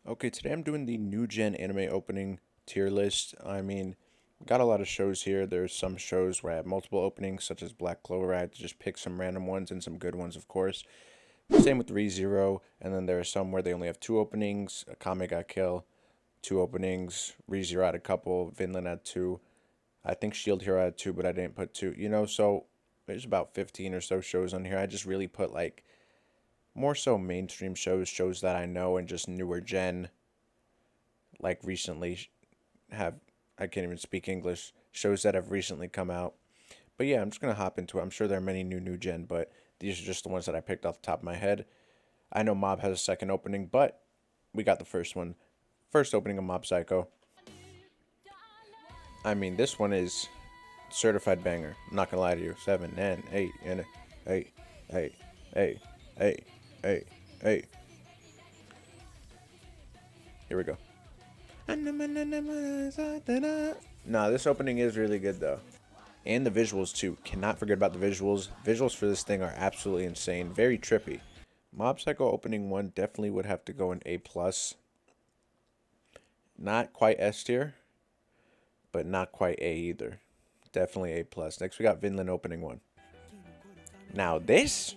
Okay, today I'm doing the new gen anime opening tier list. I mean, got a lot of shows here. There's some shows where I have multiple openings, such as Black Clover. I had to just pick some random ones and some good ones, of course. Same with ReZero, and then there are some where they only have two openings. Akame got Kill, two openings. ReZero had a couple. Vinland had two. I think Shield Hero had two, but I didn't put two. So there's about 15 or so shows on here. I just really put like more so mainstream shows, shows that I know, and just newer gen, like recently have, I can't even speak English, shows that have recently come out. But yeah, I'm just gonna hop into it. I'm sure there are many new gen, but these are just the ones that I picked off the top of my head. I know Mob has a second opening, but we got the first one. First opening of Mob Psycho. I mean, this one is certified banger. I'm not gonna lie to you. 7 and 8 and 8, 8, 8, 8, 8, 8. Here we go. Nah, this opening is really good though. And the visuals too. Cannot forget about the visuals. Visuals for this thing are absolutely insane. Very trippy. Mob Psycho opening one definitely would have to go in A plus. Not quite S tier, but not quite A either. Definitely A plus. Next we got Vinland opening one. Now this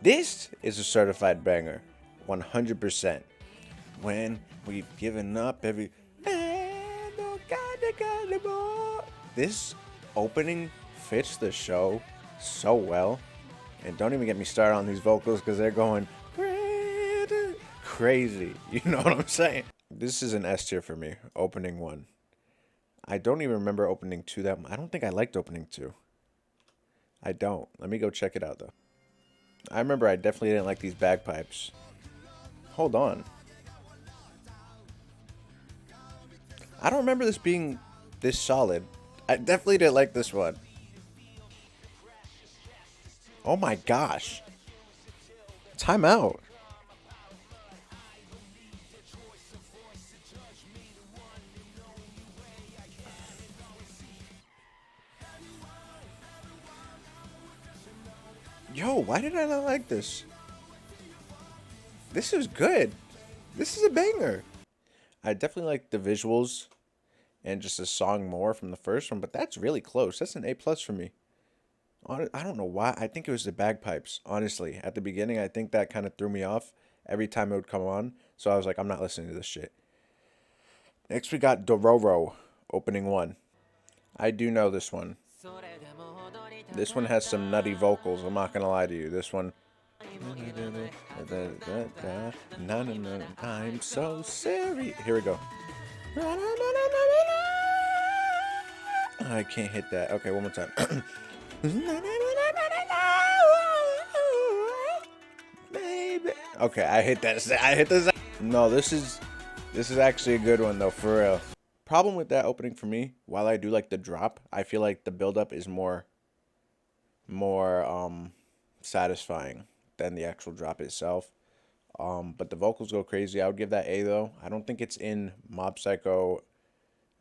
is a certified banger. 100%. When we've given up every. This opening fits the show so well. And don't even get me started on these vocals because they're going crazy. You know what I'm saying? This is an S tier for me. Opening one. I don't even remember opening two that much. I don't think I liked opening two. I don't. Let me go check it out though. I remember I definitely didn't like these bagpipes. Hold on. I don't remember this being this solid. I definitely didn't like this one. Oh my gosh. Time out. Yo, why did I not like this? This is good. This is a banger. I definitely like the visuals and just the song more from the first one, but that's really close. That's an A plus for me. I don't know why. I think it was the bagpipes. Honestly, at the beginning, I think that kind of threw me off every time it would come on. So I was like, I'm not listening to this shit. Next, we got Dororo, opening one. I do know this one. This one has some nutty vocals. I'm not gonna lie to you. This one. I'm so serious. Here we go. I can't hit that. Okay, one more time. Baby. Okay, I hit that. I hit this. No, this is actually a good one though, for real. Problem with that opening for me, while I do like the drop, I feel like the build up is more satisfying than the actual drop itself. But the vocals go crazy. I would give that A though. I don't think it's in Mob Psycho.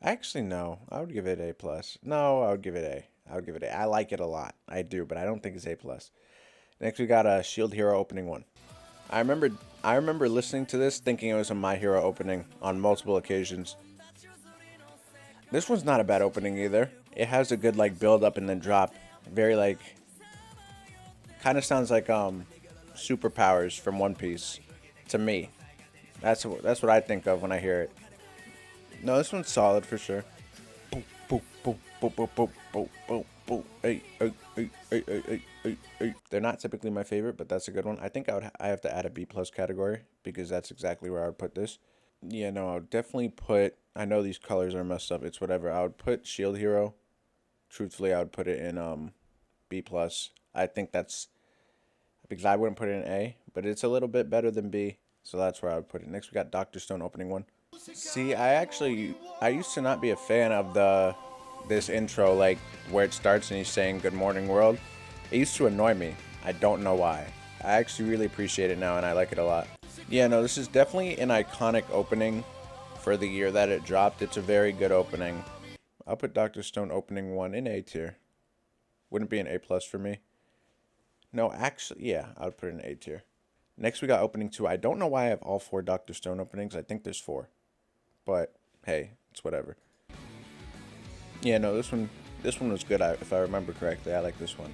Actually, no. I would give it A plus. No, I would give it A. I would give it A. I like it a lot. I do, but I don't think it's A plus. Next, we got a Shield Hero opening one. I remember I remember listening to this thinking it was a My Hero opening on multiple occasions. This one's not a bad opening either. It has a good like build up and then drop. Very like kind of sounds like superpowers from One Piece to me. That's what I think of when I hear it. No, this one's solid for sure. Boop, boop, boop, boop, boop, boop, boop, boop, boop. Hey, hey, hey, hey, hey, hey, hey, hey. They're not typically my favorite, but that's a good one. I think I have to add a B plus category because that's exactly where I would put this. Yeah, no, I would definitely put. I know these colors are messed up. It's whatever. I would put Shield Hero. Truthfully, I would put it in B plus. I think that's because I wouldn't put it in A, but it's a little bit better than B, so that's where I would put it. Next, we got Doctor Stone opening one. See, I used to not be a fan of this intro, like where it starts and he's saying "Good morning, world." It used to annoy me. I don't know why. I actually really appreciate it now, and I like it a lot. Yeah, no, this is definitely an iconic opening for the year that it dropped. It's a very good opening. I'll put Doctor Stone opening one in A tier. Wouldn't be an A plus for me. No, actually, yeah, I would put it in A tier. Next, we got opening 2. I don't know why I have all 4 Dr. Stone openings. I think there's 4. But, hey, it's whatever. Yeah, no, this one was good, if I remember correctly. I like this one.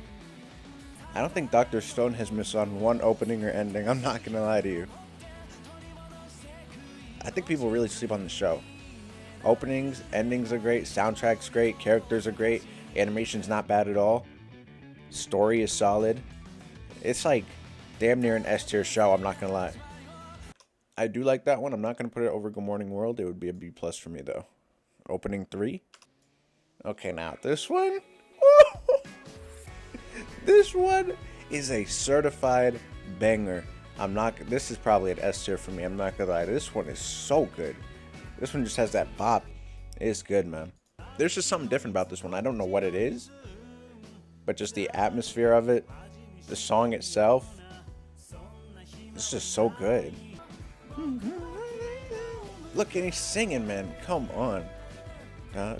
I don't think Dr. Stone has missed on one opening or ending. I'm not going to lie to you. I think people really sleep on the show. Openings, endings are great. Soundtrack's great. Characters are great. Animation's not bad at all. Story is solid. It's like damn near an S tier show, I'm not going to lie. I do like that one. I'm not going to put it over Good Morning World. It would be a B plus for me, though. Opening 3. Okay, now this one. This one is a certified banger. This is probably an S tier for me. I'm not gonna lie. This one is so good. This one just has that bop. It's good, man. There's just something different about this one. I don't know what it is, but just the atmosphere of it, the song itself, it's just so good. Look, and he's singing, man. Come on. Hey,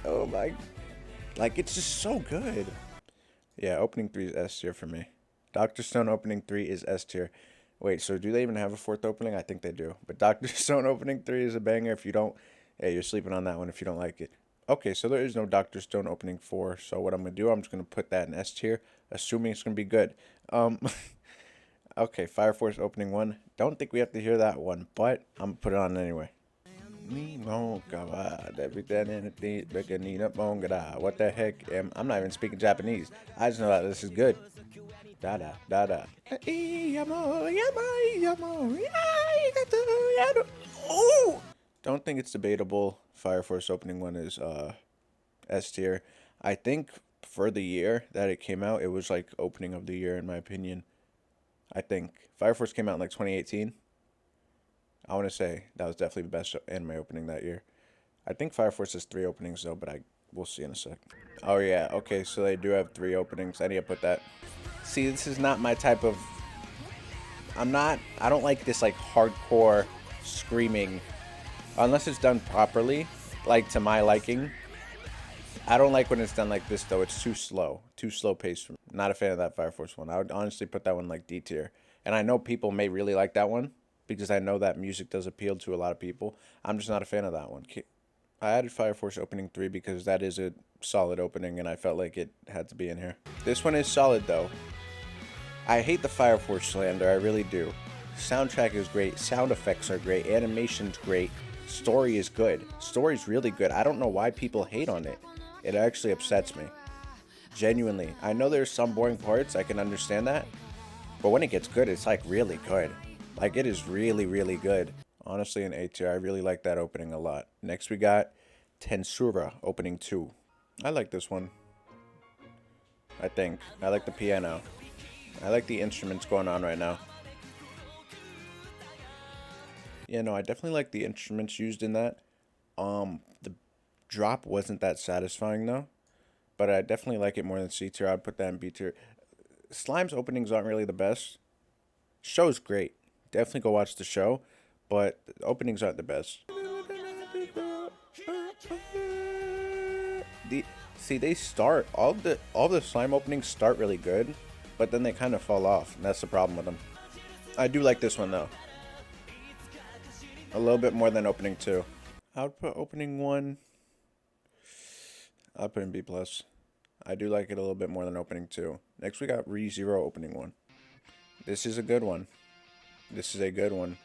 oh my, like, it's just so good. Yeah, opening 3 is S tier for me. Dr. Stone opening 3 is S tier. Wait, so do they even have a 4th opening? I think they do. But Dr. Stone opening 3 is a banger. If you don't, hey, you're sleeping on that one if you don't like it. Okay, so there is no Dr. Stone opening 4. So what I'm going to do, I'm just going to put that in S tier, assuming it's going to be good. Okay, Fire Force opening 1. Don't think we have to hear that one, but I'm going to put it on anyway. What the heck? I'm not even speaking Japanese. I just know that this is good. Da da da. Oh! Don't think it's debatable. Fire Force opening 1 is S tier. I think for the year that it came out, it was like opening of the year in my opinion. I think Fire Force came out in like 2018. I want to say that was definitely the best anime opening that year. I think Fire Force has 3 openings though, but we'll see in a sec. Oh yeah, okay, so they do have 3 openings. I need to put that. See, this is not my type of. I don't like this like hardcore screaming, unless it's done properly, like to my liking. I don't like when it's done like this though. It's too slow paced for me. Not a fan of that Fire Force one. I would honestly put that one like D tier. And I know people may really like that one because I know that music does appeal to a lot of people. I'm just not a fan of that one. I added Fire Force opening 3 because that is a solid opening and I felt like it had to be in here. This one is solid though. I hate the Fire Force slander, I really do. Soundtrack is great, sound effects are great, animation's great, story is good. Story's really good. I don't know why people hate on it. It actually upsets me. Genuinely. I know there's some boring parts, I can understand that. But when it gets good, it's like really good. Like it is really, really good. Honestly, an A tier. I really like that opening a lot. Next we got Tensura opening 2. I like this one. I think. I like the piano. I like the instruments going on right now. Yeah, no, I definitely like the instruments used in that. The drop wasn't that satisfying though. But I definitely like it more than C tier. I'd put that in B tier. Slime's openings aren't really the best. Show's great. Definitely go watch the show. But the openings aren't the best. They start all the slime openings start really good, but then they kind of fall off, and that's the problem with them. I do like this one though. A little bit more than opening 2. I would put opening 1. I'll put in B plus. I do like it a little bit more than opening 2. Next we got ReZero opening 1. This is a good one. This is a good one.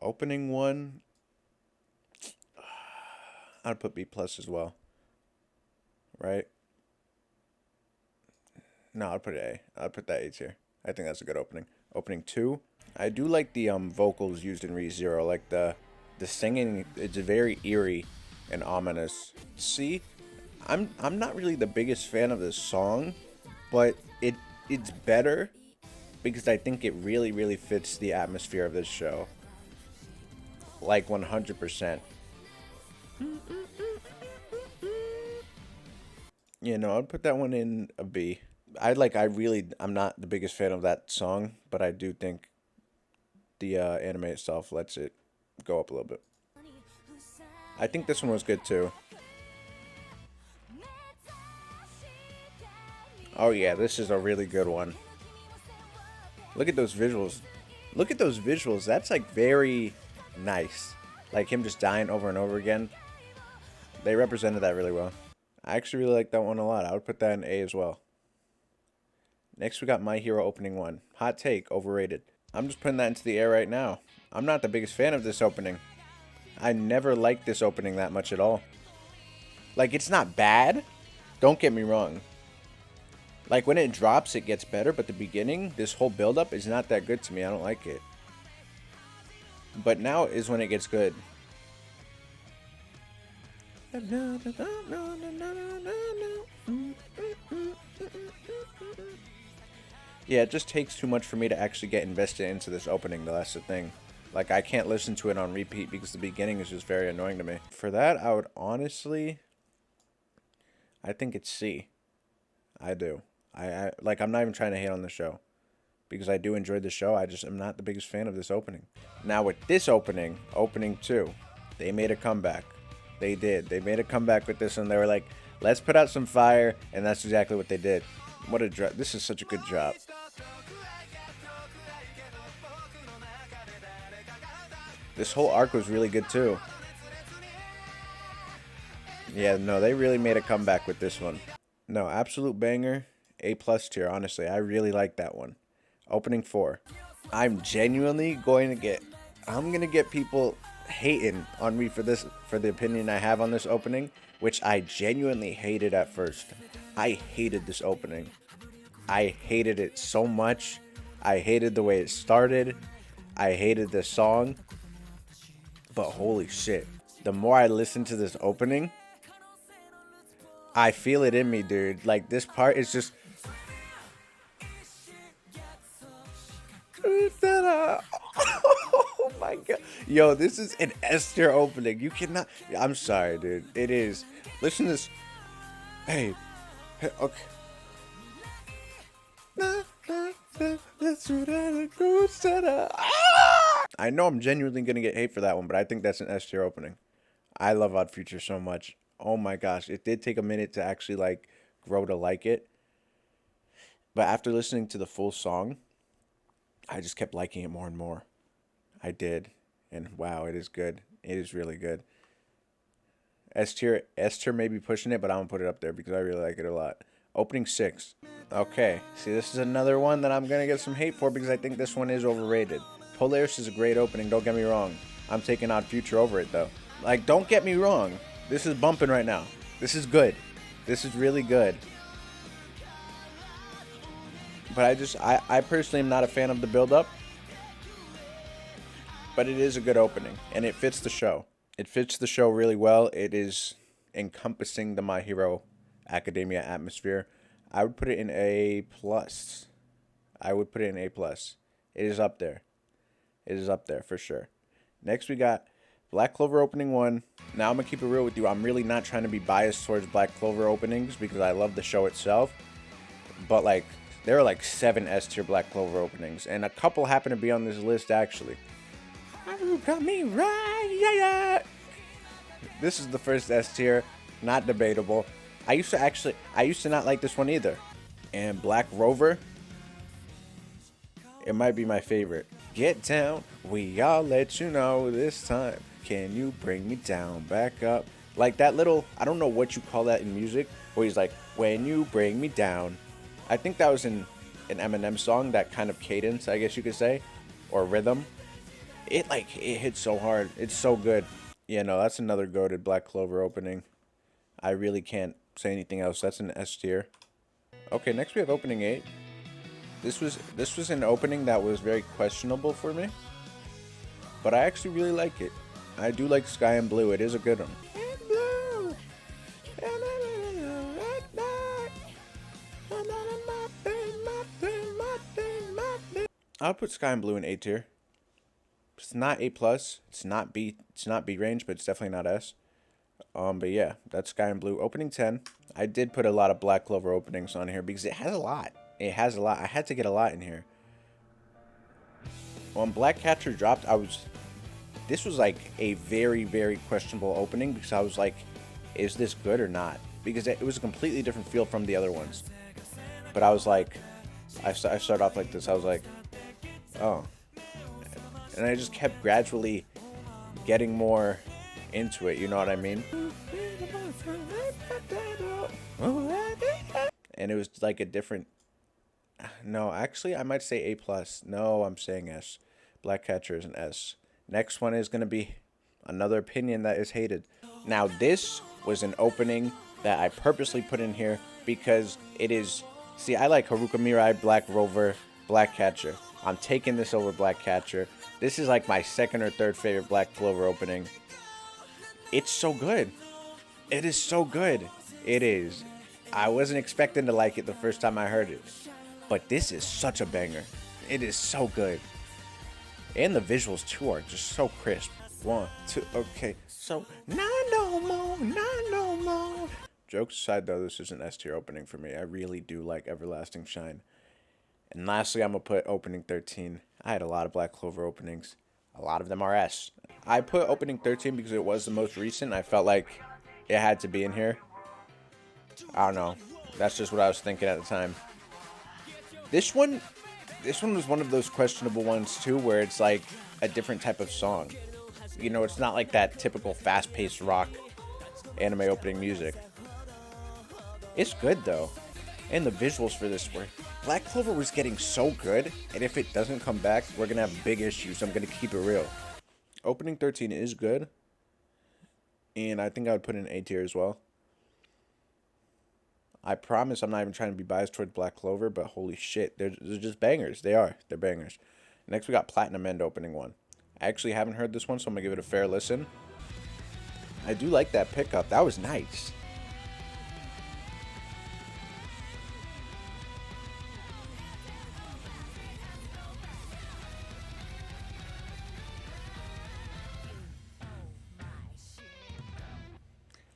Opening 1. I'd put B plus as well. Right? No, I'd put it A. I'd put that A tier. I think that's a good opening. Opening 2. I do like the vocals used in ReZero. Like the singing, it's very eerie and ominous. See, I'm not really the biggest fan of this song, but it's better because I think it really, really fits the atmosphere of this show. Like 100%. You know, I'd put that one in a B. I'm not the biggest fan of that song, but I do think the anime itself lets it go up a little bit. I think this one was good too. Oh yeah, this is a really good one. Look at those visuals. Look at those visuals. That's like very nice. Like him just dying over and over again. They represented that really well. I actually really like that one a lot. I would put that in A as well. Next we got My Hero Opening 1. Hot take, overrated. I'm just putting that into the air right now. I'm not the biggest fan of this opening. I never liked this opening that much at all. Like, it's not bad. Don't get me wrong. Like, when it drops, it gets better, but the beginning, this whole build-up is not that good to me. I don't like it. But now is when it gets good. Yeah, it just takes too much for me to actually get invested into this opening, though. That's the thing. Like, I can't listen to it on repeat because the beginning is just very annoying to me. For that, I would honestly... I think it's C. I do. Like, I'm not even trying to hate on the show. Because I do enjoy the show, I just am not the biggest fan of this opening. Now, with this opening, opening 2, they made a comeback. They did. They made a comeback with this one. They were like, let's put out some fire, and that's exactly what they did. What a drop. This is such a good job. This whole arc was really good too. Yeah, no, they really made a comeback with this one. No, absolute banger. A+ tier, honestly. I really like that one. Opening 4. I'm genuinely going to get... I'm going to get people hating on me for this, for the opinion I have on this opening, which I genuinely hated at first. I hated this opening. I hated it so much. I hated the way it started. I hated the song. But holy shit. The more I listen to this opening, I feel it in me, dude. Like, this part is just... Oh my god. Yo, this is an S tier opening. You cannot... I'm sorry, dude. It is. Listen to this. Hey. Okay. I know I'm genuinely going to get hate for that one, but I think that's an S tier opening. I love Odd Future so much. Oh my gosh. It did take a minute to actually, like, grow to like it. But after listening to the full song, I just kept liking it more and more. I did. And wow, it is good. It is really good. S tier may be pushing it, but I'm going to put it up there because I really like it a lot. Opening 6. Okay. See, this is another one that I'm going to get some hate for because I think this one is overrated. Polaris is a great opening, don't get me wrong. I'm taking Odd Future over it, though. Like, don't get me wrong. This is bumping right now. This is good. This is really good. But I personally am not a fan of the build-up. But it is a good opening, and it fits the show. It fits the show really well. It is encompassing the My Hero Academia atmosphere. I would put it in A+. I would put it in A+. It is up there. It is up there for sure. Next we got Black Clover Opening 1. Now I'm going to keep it real with you. I'm really not trying to be biased towards Black Clover openings because I love the show itself. But like, there are like 7 S tier Black Clover openings. And a couple happen to be on this list actually. You got me right, yeah. This is the first S tier. Not debatable. I used to not like this one either. And Black Rover, it might be my favorite. Get down, we all let you know this time. Can you bring me down, back up? Like that little, I don't know what you call that in music, where he's like, when you bring me down. I think that was in an Eminem song, that kind of cadence, I guess you could say, or rhythm. It hits so hard. It's so good. Yeah, no, that's another goated Black Clover opening. I really can't say anything else. That's an S tier. Okay, next we have opening 8. This was an opening that was very questionable for me, but I actually really like it. I do like Sky and Blue. It is a good one. I'll put Sky and Blue in A tier. It's not A+. It's not B. It's not B range, but it's definitely not S. But yeah, that's Sky and Blue. Opening 10. I did put a lot of Black Clover openings on here because it has a lot. It has a lot. I had to get a lot in here. when Black Catcher dropped, this was like a very, very questionable opening because I was like, is this good or not? Because it was a completely different feel from the other ones. But I was like, I started off like this. I was like, oh. And I just kept gradually getting more into it. You know what I mean? And it was like a different. No, actually, I might say A plus. No, I'm saying S. Black Catcher is an S. Next one is gonna be another opinion that is hated. Now, this was an opening that I purposely put in here because it is. See, I like Haruka Mirai, Black Rover, Black Catcher. I'm taking this over Black Catcher. This is like my second or third favorite Black Clover opening. It's so good. It is so good. It is. I wasn't expecting to like it the first time I heard it. But this is such a banger. It is so good. And the visuals too are just so crisp. 1, 2, okay. So, not no more, not no more. Jokes aside though, this is an S tier opening for me. I really do like Everlasting Shine. And lastly, I'm going to put opening 13. I had a lot of Black Clover openings. A lot of them are S. I put opening 13 because it was the most recent. I felt like it had to be in here. I don't know. That's just what I was thinking at the time. This one was one of those questionable ones too, where it's like a different type of song. You know, it's not like that typical fast-paced rock anime opening music. It's good though. And the visuals for this were... Black Clover was getting so good, and if it doesn't come back, we're going to have big issues. I'm going to keep it real. Opening 13 is good, and I think I would put in A tier as well. I promise I'm not even trying to be biased towards Black Clover, but holy shit, they're just bangers. They are. They're bangers. Next, we got Platinum End opening one. I actually haven't heard this one, so I'm going to give it a fair listen. I do like that pickup. That was nice.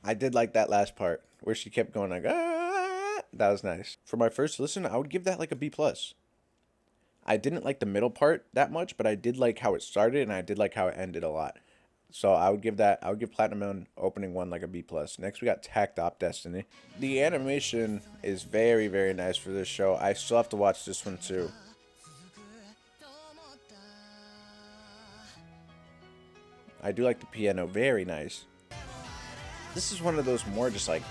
I did like that last part where she kept going like, ah. That was nice. For my first listen, I would give that like a B plus. I didn't like the middle part that much, but I did like how it started and I did like how it ended a lot. So I would give Platinum Moon opening one like a B plus. Next we got Tact Op Destiny. The animation is very, very nice for this show. I still have to watch this one too. I do like the piano, very nice. This is one of those more just like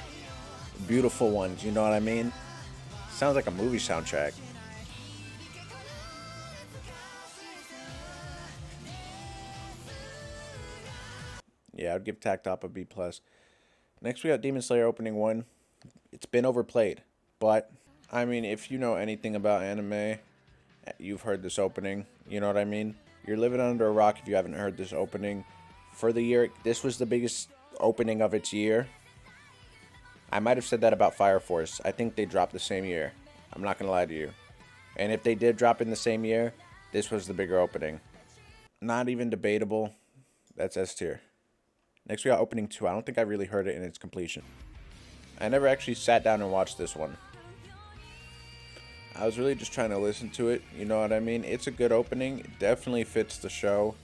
beautiful ones, you know what I mean? Sounds like a movie soundtrack. Yeah, I'd give Tact Op a B plus. Next we got Demon Slayer opening one. It's been overplayed, but I mean, if you know anything about anime, you've heard this opening. You know what I mean? You're living under a rock if you haven't heard this opening. For the year, this was the biggest opening of its year. I might have said that about Fire Force. I think they dropped the same year. I'm not gonna lie to you. And if they did drop in the same year, this was the bigger opening. Not even debatable. That's S tier. Next we got opening 2. I don't think I really heard it in its completion. I never actually sat down and watched this one. I was really just trying to listen to it. You know what I mean? It's a good opening. It definitely fits the show.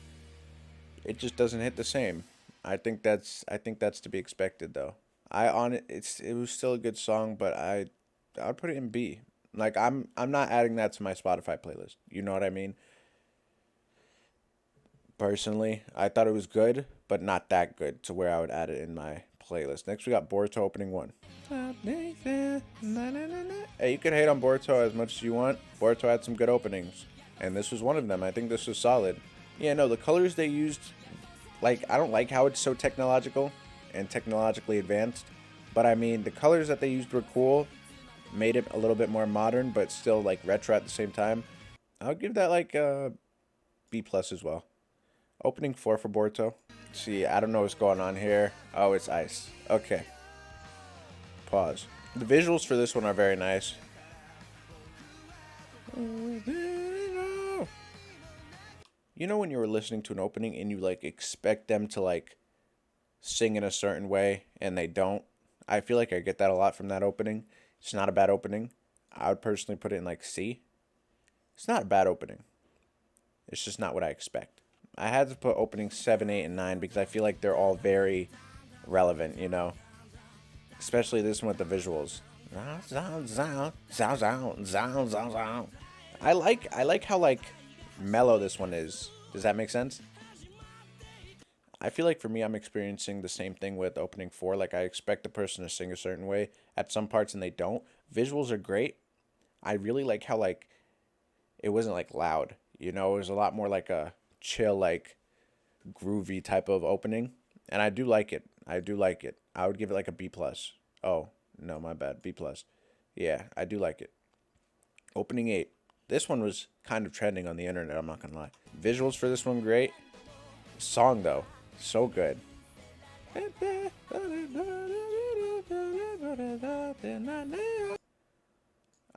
It just doesn't hit the same. I think that's to be expected though. It was still a good song, but I would put it in B. Like I'm not adding that to my Spotify playlist. You know what I mean? Personally, I thought it was good, but not that good to where I would add it in my playlist. Next we got Boruto opening 1. Hey, you can hate on Boruto as much as you want. Boruto had some good openings, and this was one of them. I think this was solid. Yeah, no, the colors they used, like, I don't like how it's so technological and technologically advanced, but I mean, the colors that they used were cool, made it a little bit more modern, but still, like, retro at the same time. I would give that, like, a B plus as well. Opening 4 for Boruto. See, I don't know what's going on here. Oh, it's ice. Okay. Pause. The visuals for this one are very nice. You know when you were listening to an opening and you like expect them to like sing in a certain way and they don't? I feel like I get that a lot from that opening. It's not a bad opening. I would personally put it in like C. It's not a bad opening. It's just not what I expect. I had to put opening 7, 8, and 9 because I feel like they're all very relevant, you know? Especially this one with the visuals. I like how like mellow this one is. Does that make sense? I feel like for me, I'm experiencing the same thing with opening 4. Like I expect the person to sing a certain way at some parts and they don't. Visuals are great. I really like how like it wasn't like loud. You know, it was a lot more like a chill, like groovy type of opening, and I do like it. I do like it. I would give it like a B plus. Oh no, my bad, B plus. Yeah, I do like it. Opening 8. This one was kind of trending on the internet. I'm not gonna lie. Visuals for this one great. Song though, so good.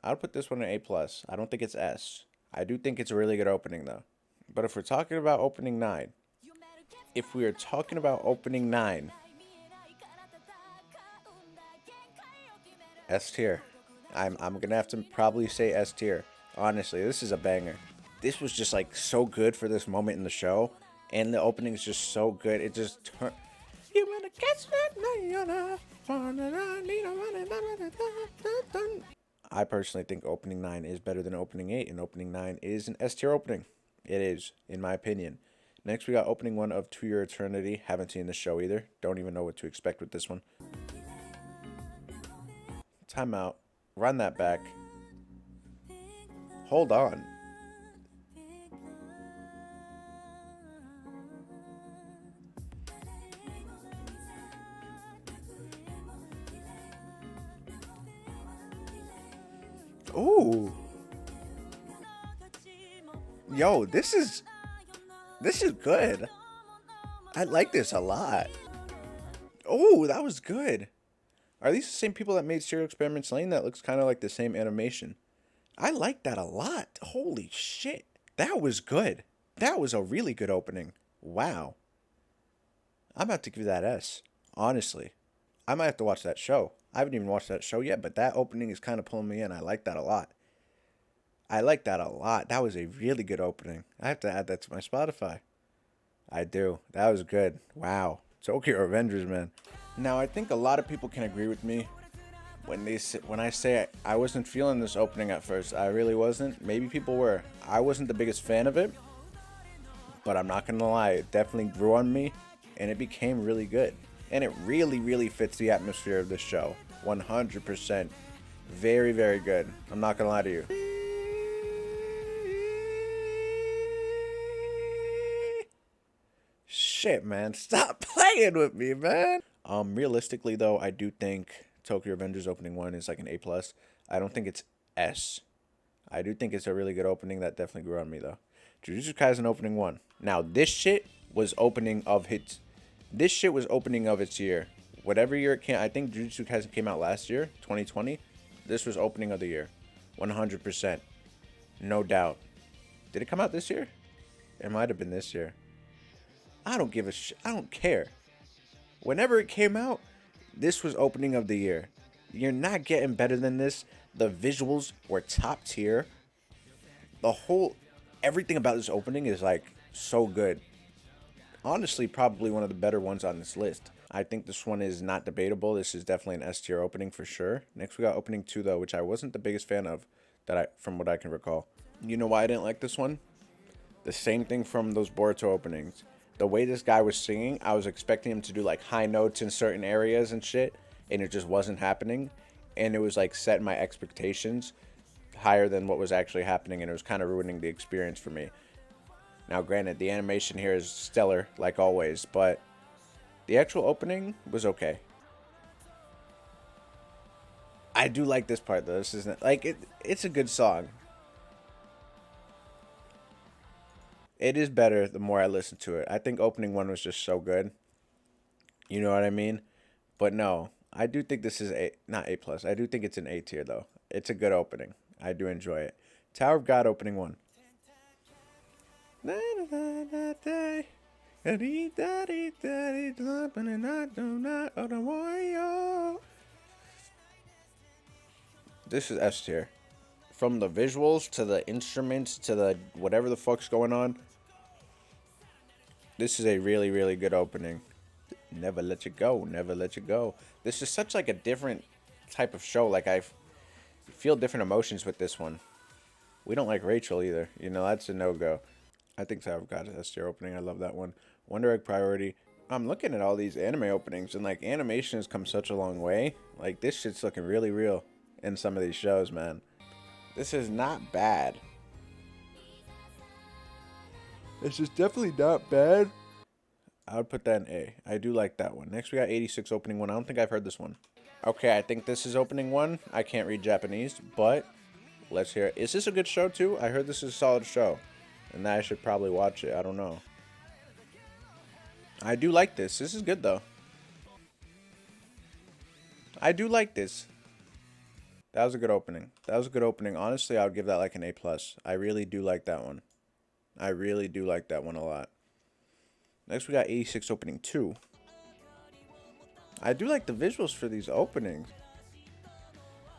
I'll put this one an A plus. I don't think it's S. I do think it's a really good opening though. But if we're talking about opening 9, if we are talking about opening 9, S tier. I'm gonna have to probably say S tier. Honestly, this is a banger. This was just like so good for this moment in the show, and the opening is just so good. It just turned. You wanna catch that? I personally think opening 9 is better than opening 8, and opening 9 is an S tier opening. It is, in my opinion. Next, we got opening 1 of To Your Eternity. Haven't seen the show either. Don't even know what to expect with this one. Timeout. Run that back. Hold on. Ooh. Yo, this is good. I like this a lot. Oh, that was good. Are these the same people that made Serial Experiments Lane? That looks kind of like the same animation. I like that a lot. Holy shit. That was good. That was a really good opening. Wow. I'm about to give that S. Honestly. I might have to watch that show. I haven't even watched that show yet, but that opening is kind of pulling me in. I like that a lot. I like that a lot. That was a really good opening. I have to add that to my Spotify. I do. That was good. Wow. Tokyo Revengers, man. Now, I think a lot of people can agree with me when I say I wasn't feeling this opening at first. I really wasn't. Maybe people were. I wasn't the biggest fan of it, but I'm not going to lie. It definitely grew on me, and it became really good. And it really, really fits the atmosphere of this show. 100%. Very, very good. I'm not going to lie to you. Shit, man. Stop playing with me, man. Realistically, though, I do think Tokyo Revengers opening 1 is like an A+. I don't think it's S. I do think it's a really good opening. That definitely grew on me, though. Jujutsu Kaisen opening 1. Now, this shit was opening of its... This shit was opening of its year. Whatever year it came... I think Jujutsu Kaisen came out last year, 2020. This was opening of the year. 100%. No doubt. Did it come out this year? It might have been this year. I don't give a shit. I don't care. Whenever it came out, this was opening of the year. You're not getting better than this. The visuals were top tier. Everything about this opening is like so good. Honestly, probably one of the better ones on this list. I think this one is not debatable. This is definitely an S tier opening for sure. Next we got opening 2 though, which I wasn't the biggest fan of from what I can recall. You know why I didn't like this one? The same thing from those Boruto openings. The way this guy was singing, I was expecting him to do like high notes in certain areas and shit, and it just wasn't happening. And it was like setting my expectations higher than what was actually happening, and it was kind of ruining the experience for me. Now, granted, the animation here is stellar, like always, but the actual opening was okay. I do like this part though. This isn't like it's a good song. It is better the more I listen to it. I think opening 1 was just so good. You know what I mean? But no, I do think this is not A+. I do think it's an A tier though. It's a good opening. I do enjoy it. Tower of God opening 1. This is S tier. From the visuals to the instruments to the whatever the fuck's going on, this is a really, really good opening. Never let you go, never let you go. This is such like a different type of show. Like I feel different emotions with this one. We don't like Rachel either. You know, that's a no-go. I think so. I've got it. That's your opening. I love that one. Wonder Egg Priority. I'm looking at all these anime openings, and like animation has come such a long way. Like this shit's looking really real in some of these shows, man. This is not bad. This is definitely not bad. I would put that in A. I do like that one. Next, we got 86 opening one. I don't think I've heard this one. Okay, I think this is opening one. I can't read Japanese, but let's hear it. Is this a good show, too? I heard this is a solid show, and that I should probably watch it. I don't know. I do like this. This is good, though. I do like this. That was a good opening. That was a good opening. Honestly, I would give that like an A+. I really do like that one. I really do like that one a lot. Next, we got 86 opening 2. I do like the visuals for these openings.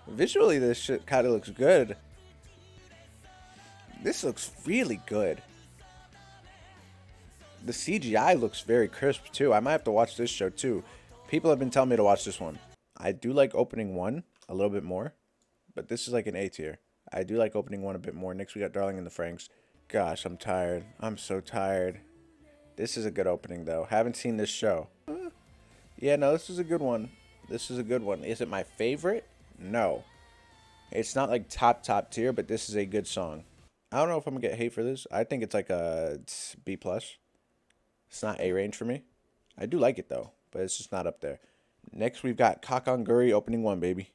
Visually, this shit kind of looks good. This looks really good. The CGI looks very crisp, too. I might have to watch this show, too. People have been telling me to watch this one. I do like opening 1 a little bit more, but this is like an A tier. I do like opening 1 a bit more. Next, we got Darling in the Franxx. Gosh, I'm tired. I'm so tired. This is a good opening, though. Haven't seen this show. Yeah, no, this is a good one. This is a good one. Is it my favorite? No. It's not like top tier, but this is a good song. I don't know if I'm going to get hate for this. I think it's like a B+. It's not A range for me. I do like it, though, but it's just not up there. Next, we've got Kakonguri opening 1, baby.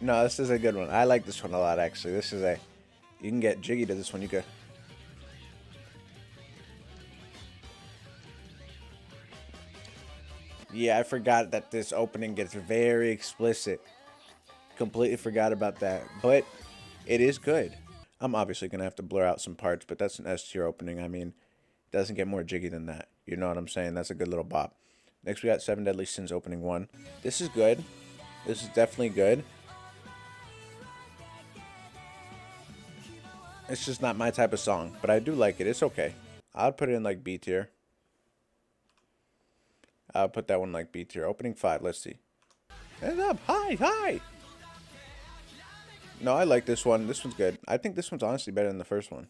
No, this is a good one. I like this one a lot, actually. This is a... You can get jiggy to this one. You could... Yeah, I forgot that this opening gets very explicit. Completely forgot about that. But it is good. I'm obviously going to have to blur out some parts, but that's an S tier opening. I mean, it doesn't get more jiggy than that. You know what I'm saying? That's a good little bop. Next, we got 7 Deadly Sins opening 1. This is good. This is definitely good. It's just not my type of song, but I do like it. It's okay. I'd put it in like B tier. I'll put that one like B tier. Opening 5. Let's see. Head up. Hi. No, I like this one. This one's good. I think this one's honestly better than the first one.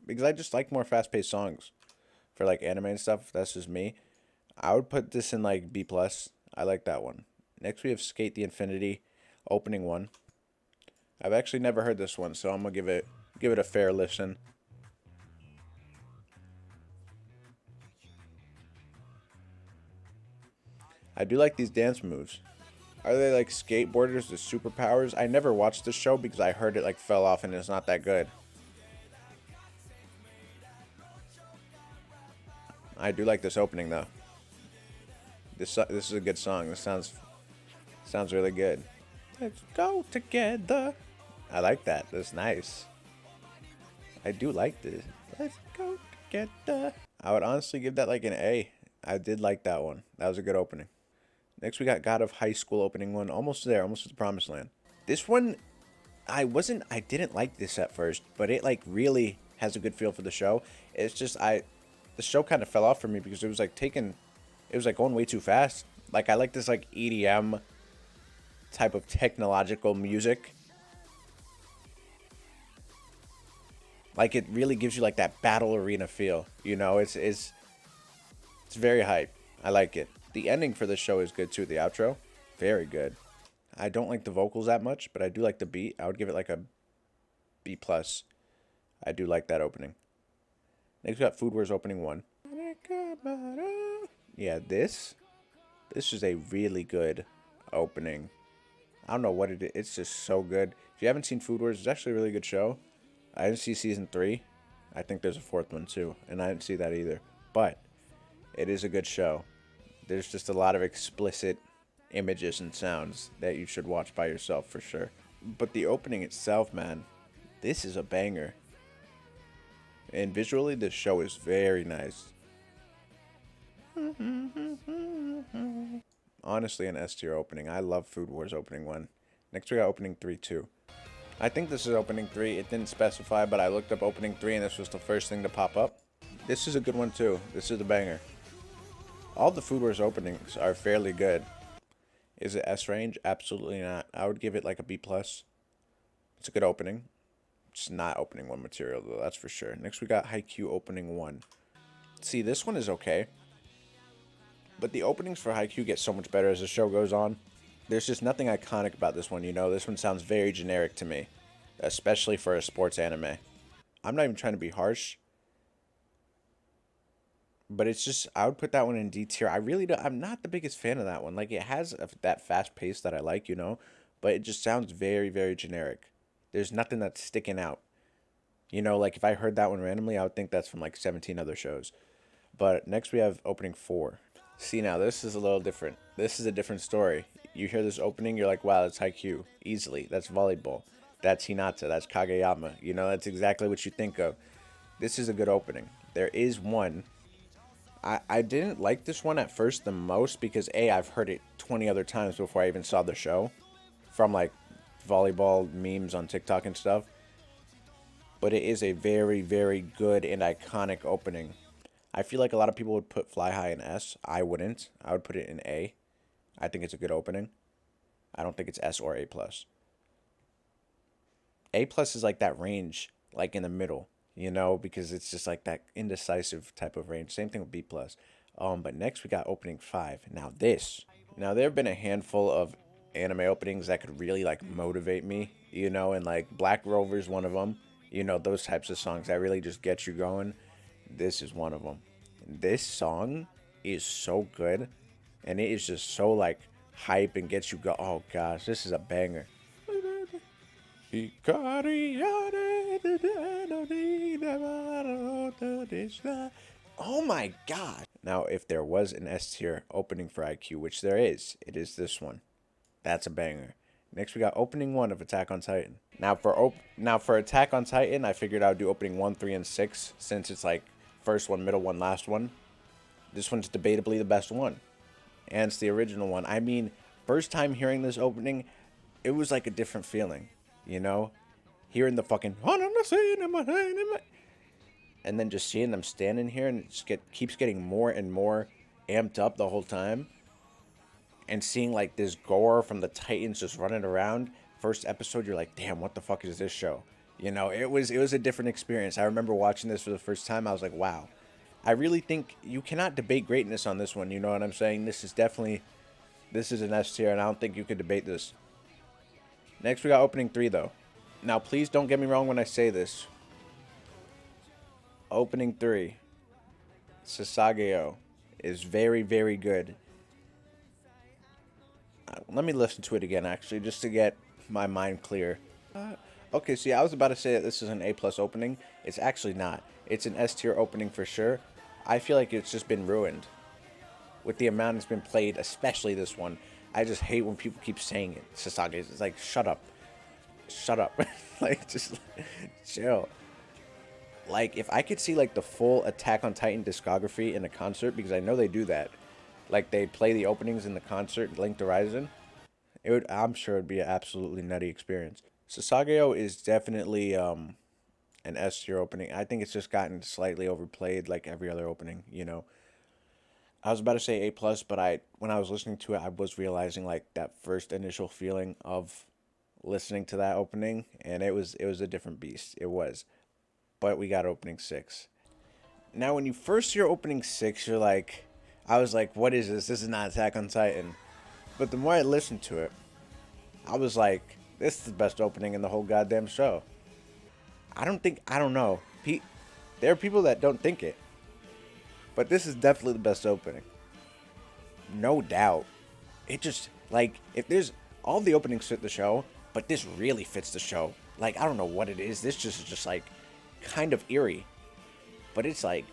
Because I just like more fast-paced songs. For like anime and stuff. That's just me. I would put this in like B+. I like that one. Next we have Skate the Infinity. Opening 1. I've actually never heard this one, so I'm going to give it a fair listen. I do like these dance moves. Are they like skateboarders with superpowers? I never watched this show because I heard it like fell off and it's not that good. I do like this opening though. This is a good song. This sounds really good. Let's go together. I like that. That's nice. I do like this. Let's go together. I would honestly give that like an A. I did like that one. That was a good opening. Next, we got God of High School opening 1. Almost there. Almost to the promised land. This one, I didn't like this at first, but it like really has a good feel for the show. It's just, the show kind of fell off for me because it was like going way too fast. Like, I like this like EDM type of technological music. Like, it really gives you like that battle arena feel. You know, it's very hype. I like it. The ending for this show is good too. The outro, very good. I don't like the vocals that much, but I do like the beat. I would give it like a B+. I do like that opening. Next, we got Food Wars opening 1. Yeah, this is a really good opening. I don't know what it is. It's just so good. If you haven't seen Food Wars, it's actually a really good show. I didn't see season 3. I think there's a 4th one too, and I didn't see that either. But it is a good show. There's just a lot of explicit images and sounds that you should watch by yourself for sure. But the opening itself, man, this is a banger. And visually, this show is very nice. Honestly, an S tier opening. I love Food Wars opening 1. Next, we got opening 3 too. I think this is opening 3. It didn't specify, but I looked up opening 3 and this was the first thing to pop up. This is a good one too. This is a banger. All the Food Wars openings are fairly good. Is it S range? Absolutely not. I would give it like a B plus. It's a good opening. It's not opening 1 material though, that's for sure. Next we got Haikyuu opening 1. See, this one is okay. But the openings for Haikyuu get so much better as the show goes on. There's just nothing iconic about this one, you know? This one sounds very generic to me. Especially for a sports anime. I'm not even trying to be harsh. But it's just, I would put that one in D tier. I really don't, I'm not the biggest fan of that one. Like, it has that fast pace that I like, you know? But it just sounds very, very generic. There's nothing that's sticking out. You know, like, if I heard that one randomly, I would think that's from, like, 17 other shows. But next we have opening 4. See, now, this is a little different. This is a different story. You hear this opening, you're like, wow, that's Haikyuu. Easily. That's volleyball. That's Hinata. That's Kageyama. You know, that's exactly what you think of. This is a good opening. There is one. I didn't like this one at first the most because, A, I've heard it 20 other times before I even saw the show. From, like, volleyball memes on TikTok and stuff. But it is a very, very good and iconic opening. I feel like a lot of people would put Fly High in S. I wouldn't. I would put it in A. I think it's a good opening. I don't think it's S or A plus. A plus is like that range, like in the middle, you know, because it's just like that indecisive type of range. Same thing with B plus. But next we got opening 5. Now there have been a handful of anime openings that could really like motivate me, you know, and like Black Rover's one of them. You know, those types of songs that really just get you going. This is one of them. This song is so good, and it is just so like hype and gets you go. Oh gosh, this is a banger. Oh my god. Now, if there was an S tier opening for Haikyuu, which there is, it is this one. That's a banger. Next, we got opening 1 of Attack on Titan. Now for Attack on Titan, I figured I would do opening 1, 3, and 6 since it's like first one, middle one, last one. This one's debatably the best one, and it's the original one. I mean, first time hearing this opening, it was like a different feeling, you know, hearing the fucking and then just seeing them standing here and it just keeps getting more and more amped up the whole time. And seeing like this gore from the Titans just running around. First episode, you're like, damn, what the fuck is this show? You know, it was a different experience. I remember watching this for the first time. I was like, wow. I really think you cannot debate greatness on this one. You know what I'm saying? This is an S tier, and I don't think you could debate this. Next, we got opening 3, though. Now, please don't get me wrong when I say this. Opening 3, Sasageo, is very, very good. Let me listen to it again, actually, just to get my mind clear. Okay, see, I was about to say that this is an A plus opening. It's actually not. It's an S tier opening for sure. I feel like it's just been ruined with the amount it's been played, especially this one. I just hate when people keep saying it. Sasage, it's like, shut up. Shut up. Like, just chill. Like, if I could see, like, the full Attack on Titan discography in a concert, because I know they do that. Like, they play the openings in the concert, Linked Horizon. I'm sure it'd be an absolutely nutty experience. Sasageo is definitely an S tier opening. I think it's just gotten slightly overplayed like every other opening, you know. I was about to say A plus, but when I was listening to it, I was realizing like that first initial feeling of listening to that opening, and it was a different beast. It was. But we got opening 6. Now when you first hear opening 6, you're like, I was like, what is this? This is not Attack on Titan. But the more I listened to it, I was like, this is the best opening in the whole goddamn show. I don't know. There are people that don't think it. But this is definitely the best opening. No doubt. It just, like, if there's, all the openings fit the show, but this really fits the show. Like, I don't know what it is. This just is just, like, kind of eerie. But it's like,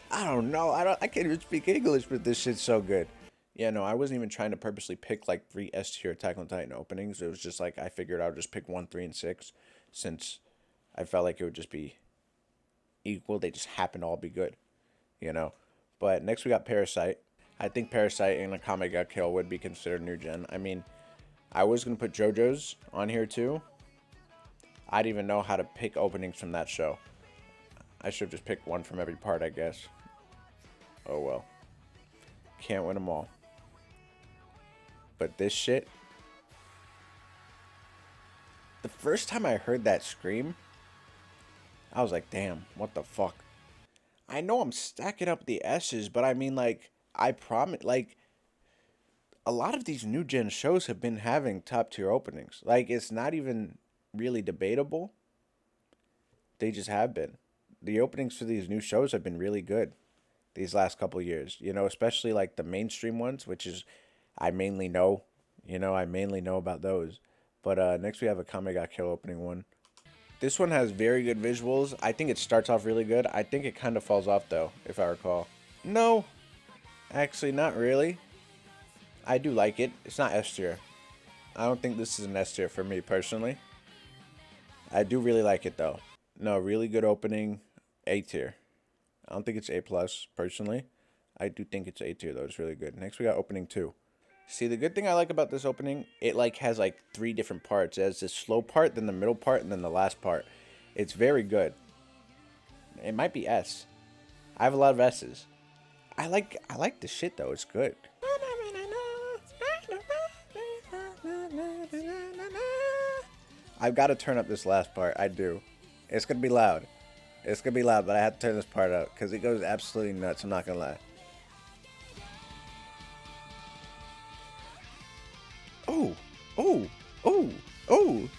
I don't know. I can't even speak English, but this shit's so good. Yeah, no, I wasn't even trying to purposely pick like 3 S tier Attack on Titan openings. It was just like I figured I would just pick 1, 3, and 6 since I felt like it would just be equal. They just happen to all be good, you know. But next we got Parasite. I think Parasite and Akame ga Kill would be considered new gen. I mean, I was going to put JoJo's on here too. I didn't even know how to pick openings from that show. I should have just picked one from every part, I guess. Oh well. Can't win them all. But this shit. The first time I heard that scream, I was like, damn, what the fuck? I know I'm stacking up the S's, but I mean, like, I promise, like, a lot of these new gen shows have been having top tier openings. Like, it's not even really debatable. They just have been. The openings for these new shows have been really good these last couple of years. You know, especially like the mainstream ones, which is I mainly know. You know, I mainly know about those. But next we have a Kame Ga Kill opening one. This one has very good visuals. I think it starts off really good. I think it kind of falls off though, if I recall. No, actually not really. I do like it. It's not S tier. I don't think this is an S tier for me personally. I do really like it though. No, really good opening. A tier. I don't think it's A plus personally. I do think it's A tier though. It's really good. Next we got opening 2. See, the good thing I like about this opening, it like has like 3 different parts. It has this slow part, then the middle part, and then the last part. It's very good. It might be S. I have a lot of S's. I like the shit though. It's good. I've got to turn up this last part. I do. It's gonna be loud. It's gonna be loud, but I have to turn this part up because it goes absolutely nuts. I'm not gonna lie. Oh, oh, oh, oh.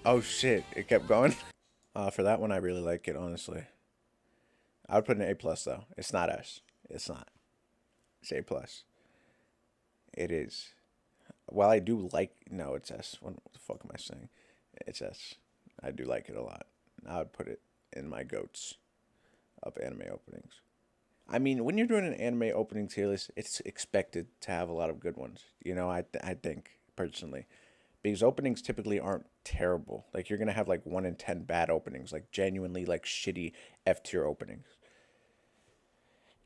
Oh shit! It kept going. For that one, I really like it. Honestly, I would put an A plus though. It's not S. It's not. It's A plus. It is. While I do like, no, it's S. What the fuck am I saying? It's S. I do like it a lot. I would put it in my goats of anime openings. I mean, when you're doing an anime opening tier list, it's expected to have a lot of good ones. You know, I think personally, because openings typically aren't terrible. Like you're gonna have like 1 in 10 bad openings, like genuinely like shitty F tier openings.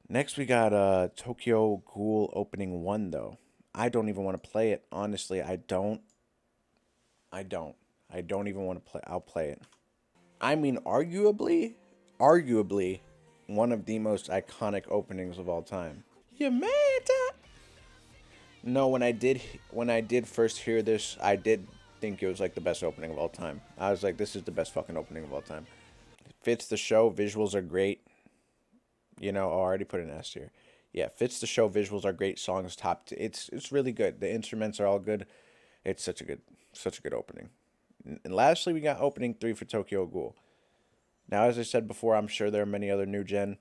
Next we got Tokyo Ghoul opening 1 though. I don't even want to play it. Honestly, I don't. I don't. I don't even want to play. I'll play it. I mean, arguably, one of the most iconic openings of all time. You made it. No, when I did first hear this, I did think it was like the best opening of all time. I was like, this is the best fucking opening of all time. It fits the show. Visuals are great. You know, I already put an S here. Yeah, fits the show. Visuals are great. Songs top. It's really good. The instruments are all good. It's such a good opening. And lastly, we got opening 3 for Tokyo Ghoul. Now, as I said before, I'm sure there are many other new gen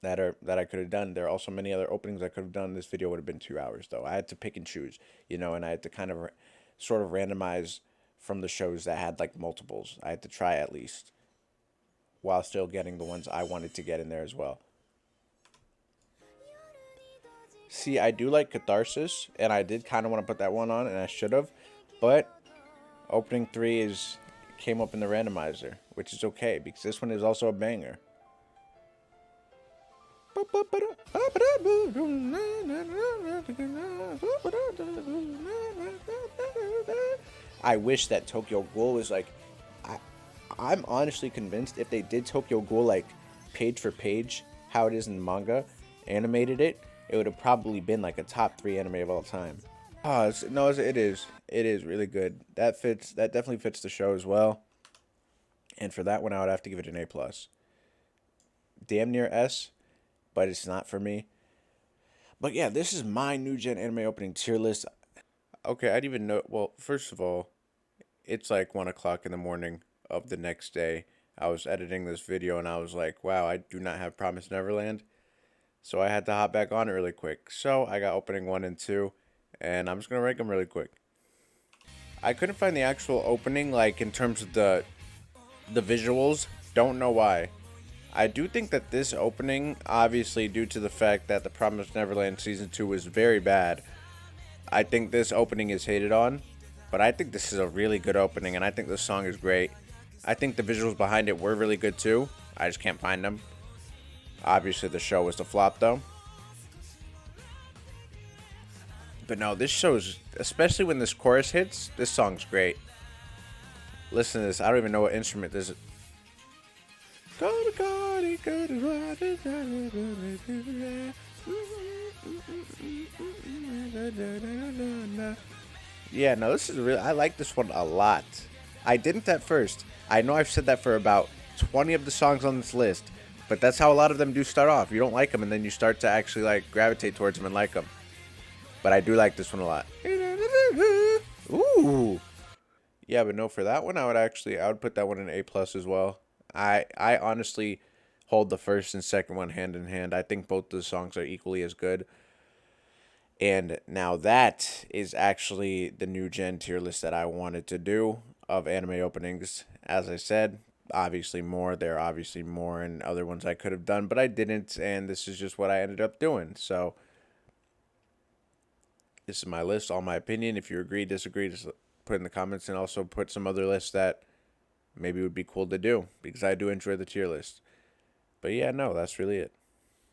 that I could have done. There are also many other openings I could have done. This video would have been 2 hours though. I had to pick and choose, you know, and I had to kind of sort of randomize from the shows that had like multiples. I had to try at least, while still getting the ones I wanted to get in there as well. See, I do like Catharsis, and I did kind of want to put that one on, and I should have, but opening 3 came up in the randomizer, which is okay because this one is also a banger. I wish that Tokyo Ghoul was like, I'm honestly convinced if they did Tokyo Ghoul like page for page, how it is in manga, animated it would have probably been like a top 3 anime of all time. Oh, it is really good. That definitely fits the show as well. And for that one, I would have to give it an A plus. Damn near S, but it's not for me. But yeah, this is my new gen anime opening tier list. Okay, I didn't even know. Well, first of all, it's like 1 o'clock in the morning of the next day. I was editing this video and I was like, wow, I do not have Promised Neverland. So I had to hop back on it really quick. So I got opening 1 and 2, and I'm just going to rank them really quick. I couldn't find the actual opening, like in terms of the visuals. Don't know why. I do think that this opening, obviously due to the fact that the Promised Neverland Season 2 was very bad, I think this opening is hated on. But I think this is a really good opening, and I think this song is great. I think the visuals behind it were really good too. I just can't find them. Obviously, the show was the flop, though. But no, this show's, especially when this chorus hits, this song's great. Listen to this. I don't even know what instrument this is. Yeah, no, this is really. I like this one a lot. I didn't at first. I know I've said that for about 20 of the songs on this list, but that's how a lot of them do start off. You don't like them, and then you start to actually like gravitate towards them and like them. But I do like this one a lot. Ooh. Yeah, but no, for that one, I would put that one in A plus as well. I honestly hold the first and second one hand in hand. I think both the songs are equally as good. And now that is actually the new gen tier list that I wanted to do of anime openings. As I said, obviously more. There are obviously more and other ones I could have done, but I didn't, and this is just what I ended up doing. So this is my list, all my opinion. If you agree, disagree, just put in the comments, and also put some other lists that maybe would be cool to do because I do enjoy the tier list. But yeah, no, that's really it.